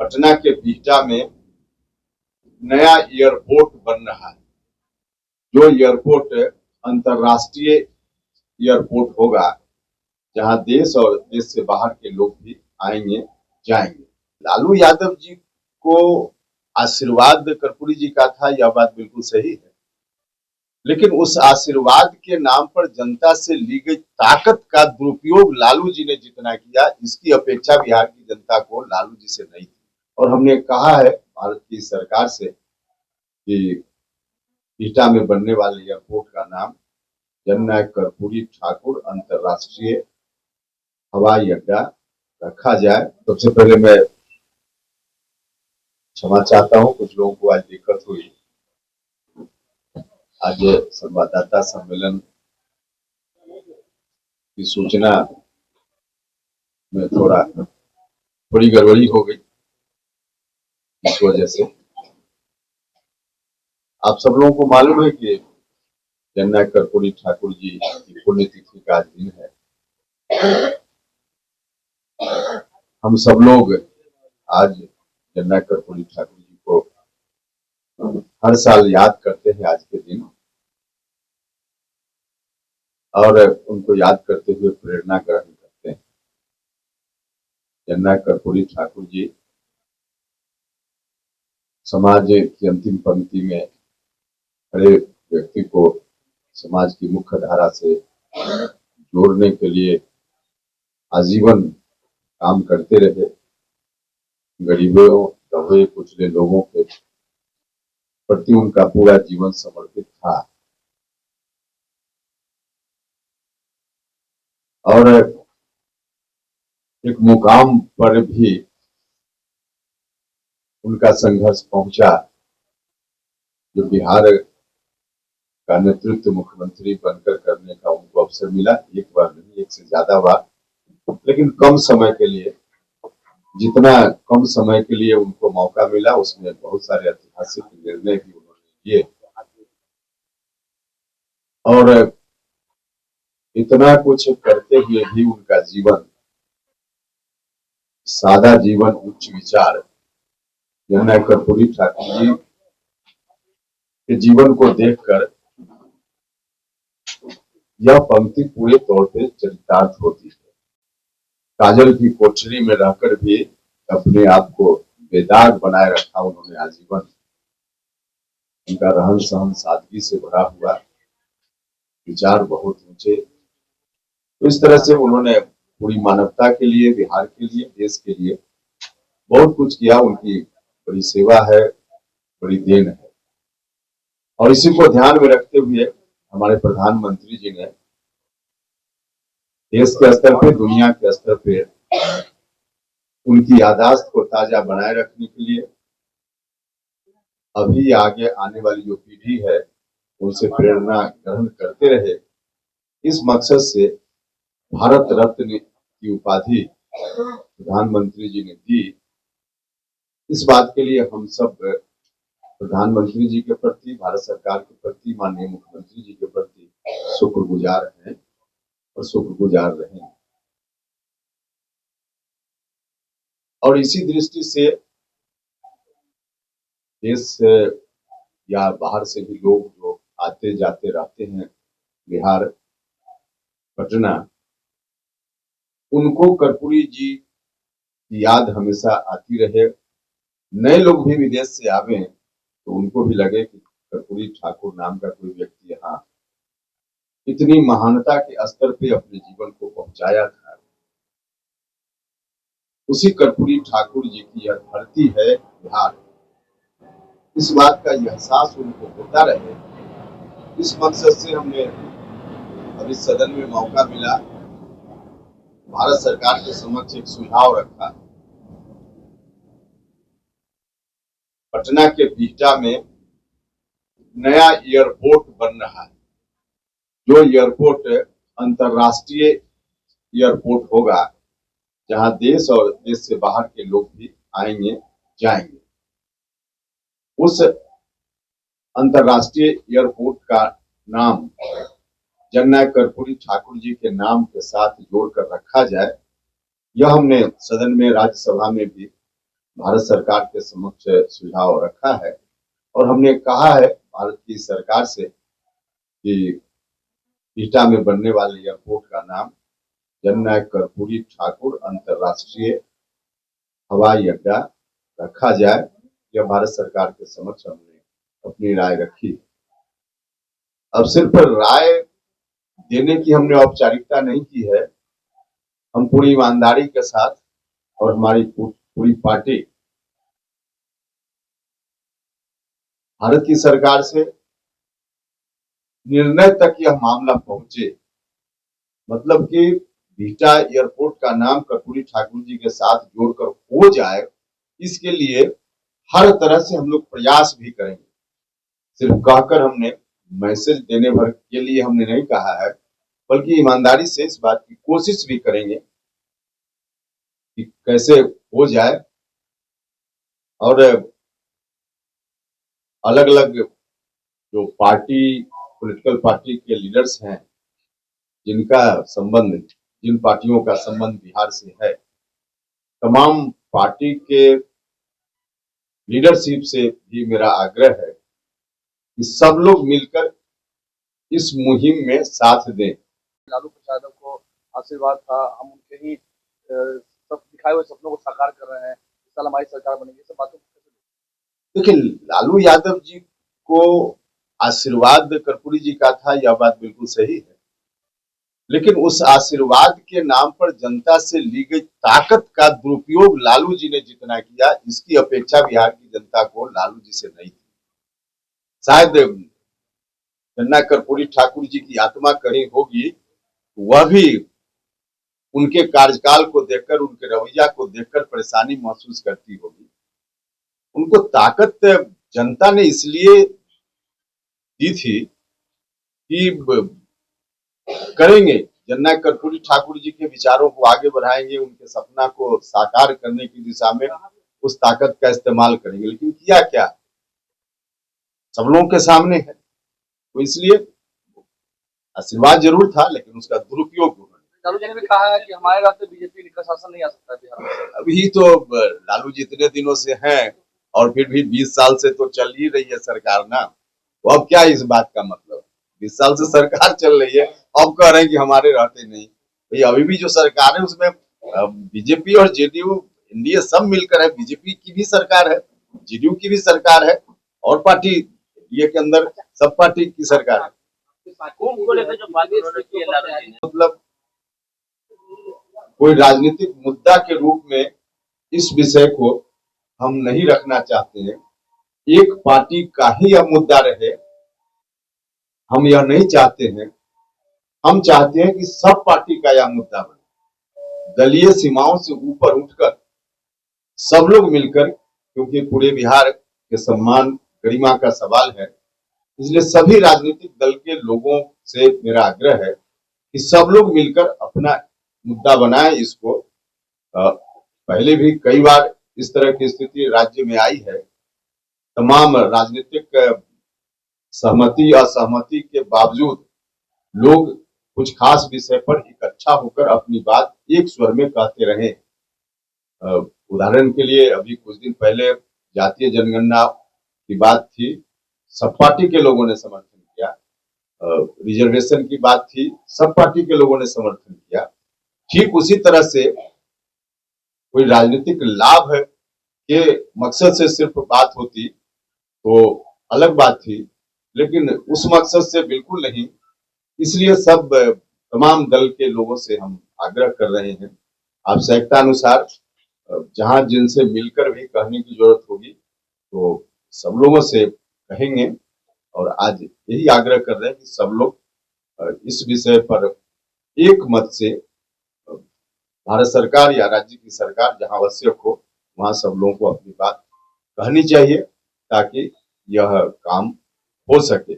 पटना के बिहटा में नया एयरपोर्ट बन रहा है। जो एयरपोर्ट अंतर्राष्ट्रीय एयरपोर्ट होगा, जहां देश और देश से बाहर के लोग भी आएंगे जाएंगे। लालू यादव जी को आशीर्वाद कर्पूरी जी का था, यह बात बिल्कुल सही है, लेकिन उस आशीर्वाद के नाम पर जनता से ली गई ताकत का दुरुपयोग लालू जी ने जितना किया, इसकी अपेक्षा बिहार की जनता को लालू जी से नहीं थी। और हमने कहा है भारत की सरकार से कि बिहटा में बनने वाले एयरपोर्ट का नाम जननायक कर्पूरी ठाकुर अंतर्राष्ट्रीय हवाई अड्डा रखा जाए। सबसे पहले मैं क्षमा चाहता हूं, कुछ लोगों को आज दिक्कत हुई। आज संवाददाता सम्मेलन की सूचना में थोड़ी गड़बड़ी हो गई, इस वजह से। आप सब लोगों को मालूम है कि जननायक कर्पूरी ठाकुर जी की पुण्यतिथि का आज दिन है। हम सब लोग आज जननायक कर्पूरी ठाकुर जी को हर साल याद करते हैं आज के दिन, और उनको याद करते हुए प्रेरणा ग्रहण करते हैं। जननायक कर्पूरी ठाकुर जी समाज की अंतिम पंक्ति में खड़े व्यक्ति को समाज की मुख्य धारा से जोड़ने के लिए आजीवन काम करते रहे। गरीबों, दबे कुचले लोगों के प्रति उनका पूरा जीवन समर्पित था। और एक मुकाम पर भी उनका संघर्ष पहुंचा, जो बिहार का नेतृत्व मुख्यमंत्री बनकर करने का उनको अवसर मिला। एक बार नहीं, एक से ज्यादा बार, लेकिन कम समय के लिए, जितना कम समय के लिए उनको मौका मिला, उसमें बहुत सारे ऐतिहासिक निर्णय भी उन्होंने लिए। और इतना कुछ करते हुए भी उनका जीवन सादा जीवन, उच्च विचार, जननायक कर्पूरी ठाकुर जी के जीवन को देखकर यह पंक्ति पूरे तौर पे चरितार्थ होती है। काजल की कोठरी में रहकर भी अपने आप को बेदाग बनाए रखा उन्होंने आजीवन। उनका रहन सहन सादगी से भरा हुआ, विचार बहुत ऊंचे। तो इस तरह से उन्होंने पूरी मानवता के लिए, बिहार के लिए, देश के लिए बहुत कुछ किया। उनकी बड़ी सेवा है, बड़ी देन है। और इसी को ध्यान में रखते हुए हमारे प्रधानमंत्री जी ने देश के स्तर पे, दुनिया के स्तर पे उनकी याददाश्त को ताजा बनाए रखने के लिए, अभी आगे आने वाली जो पीढ़ी है उनसे प्रेरणा ग्रहण करते रहे, इस मकसद से भारत रत्न की उपाधि प्रधानमंत्री जी ने दी। इस बात के लिए हम सब प्रधानमंत्री जी के प्रति, भारत सरकार के प्रति, माननीय मुख्यमंत्री जी के प्रति शुक्रगुजार हैं और शुक्रगुजार रहें। और इसी दृष्टि से देश या बाहर से भी लोग जो आते जाते रहते हैं बिहार, पटना, उनको कर्पूरी जी की याद हमेशा आती रहे। नए लोग भी विदेश से आवे तो उनको भी लगे कि कर्पूरी ठाकुर नाम का कोई व्यक्ति यहाँ इतनी महानता के स्तर पे अपने जीवन को पहुंचाया था। उसी कर्पूरी ठाकुर जी की यह धरती है बिहार, इस बात का एहसास उनको होता रहे। इस मकसद से हमने अभी सदन में मौका मिला, भारत सरकार के समक्ष एक सुझाव रखा। पटना के बिहटा में नया एयरपोर्ट बन रहा है। जो एयरपोर्ट अंतर्राष्ट्रीय एयरपोर्ट होगा, जहां देश और देश से बाहर के लोग भी आएंगे जाएंगे। उस अंतर्राष्ट्रीय एयरपोर्ट का नाम जननायक कर्पूरी ठाकुर जी के नाम के साथ जोड़कर रखा जाए। यह हमने सदन में, राज्यसभा में भी भारत सरकार के समक्ष सुझाव रखा है और हमने कहा है भारत की सरकार से कि बिहटा में बनने वाले एयरपोर्ट का नाम जननायक कर्पूरी ठाकुर अंतर्राष्ट्रीय हवाई अड्डा रखा जाए। यह भारत सरकार के समक्ष हमने अपनी राय रखी। अब सिर्फ राय देने की हमने औपचारिकता नहीं की है, हम पूरी ईमानदारी के साथ और हमारी पूरी पार्टी भारत की सरकार से निर्णय तक यह मामला पहुंचे, मतलब कि बिहटा एयरपोर्ट का नाम कर्पूरी ठाकुर जी के साथ जोड़कर हो जाए, इसके लिए हर तरह से हम लोग प्रयास भी करेंगे। सिर्फ कहकर हमने मैसेज देने भर के लिए हमने नहीं कहा है, बल्कि ईमानदारी से इस बात की कोशिश भी करेंगे कि कैसे हो जाए। और अलग अलग जो पॉलिटिकल पार्टी के लीडर्स हैं, जिन पार्टियों का संबंध बिहार से है, तमाम पार्टी के लीडरशिप से भी मेरा आग्रह है कि सब लोग मिलकर इस मुहिम में साथ दें। लालू प्रसाद को आशीर्वाद था, हम उनके ही सब दिखाए हुए सपनों को साकार कर रहे हैं, इस साल हमारी सरकार बनेगी, सब बातों को देखिए, लालू यादव जी को आशीर्वाद कर्पूरी जी का था, यह बात बिल्कुल सही है, लेकिन उस आशीर्वाद के नाम पर जनता से ली गई ताकत का दुरुपयोग लालू जी ने जितना किया, इसकी अपेक्षा बिहार की जनता को लालू जी से नहीं थी। शायद गन्ना कर्पूरी ठाकुर जी की आत्मा कहीं होगी, वह भी उनके कार्यकाल को देखकर, उनके रवैया को देखकर परेशानी महसूस करती होगी। उनको ताकत जनता ने इसलिए दी थी कि करेंगे, जननायक कर्पूरी ठाकुर जी के विचारों को आगे बढ़ाएंगे, उनके सपना को साकार करने की दिशा में उस ताकत का इस्तेमाल करेंगे। लेकिन किया क्या, सब लोगों के सामने है। तो इसलिए आशीर्वाद जरूर था, लेकिन उसका दुरुपयोग लालू जी ने भी कहा है कि हमारे रास्ते बीजेपी का शासन नहीं आ सकता बिहार में। अभी तो लालू जी इतने दिनों से हैं और फिर भी 20 साल से तो चल ही रही है सरकार ना, तो अब क्या इस बात का मतलब, 20 साल से सरकार चल रही है, अब कह रहे हैं कि हमारे रहते नहीं। भाई अभी भी जो सरकार है उसमें बीजेपी और जेडीयू एनडीए सब मिलकर है, बीजेपी की भी सरकार है, जेडीयू की भी सरकार है और पार्टी ये के अंदर सब पार्टी की सरकार है। मतलब कोई राजनीतिक मुद्दा के रूप में इस विषय को हम नहीं रखना चाहते हैं, एक पार्टी का ही यह मुद्दा रहे, हम यह नहीं चाहते हैं। हम चाहते हैं कि सब पार्टी का यह मुद्दा बने, दलीय सीमाओं से ऊपर उठकर सब लोग मिलकर, क्योंकि पूरे बिहार के सम्मान गरिमा का सवाल है, इसलिए सभी राजनीतिक दल के लोगों से मेरा आग्रह है कि सब लोग मिलकर अपना मुद्दा बनाए। इसको पहले भी कई बार इस तरह की स्थिति राज्य में आई है, तमाम राजनीतिक सहमति असहमति के बावजूद लोग कुछ खास विषय पर इकट्ठा होकर अपनी बात एक स्वर में कहते रहे। उदाहरण के लिए अभी कुछ दिन पहले जातीय जनगणना की बात थी, सब पार्टी के लोगों ने समर्थन किया। रिजर्वेशन की बात थी, सब पार्टी के लोगों ने समर्थन किया। ठीक उसी तरह से कोई राजनीतिक लाभ के मकसद से सिर्फ बात होती तो अलग बात थी, लेकिन उस मकसद से बिल्कुल नहीं। इसलिए सब तमाम दल के लोगों से हम आग्रह कर रहे हैं, आवश्यकता अनुसार जहां जिनसे मिलकर भी कहने की जरूरत होगी तो सब लोगों से कहेंगे। और आज यही आग्रह कर रहे हैं कि सब लोग इस विषय पर एक मत से भारत सरकार या राज्य की सरकार जहां आवश्यक हो वहां सब लोगों को अपनी बात कहनी चाहिए ताकि यह काम हो सके।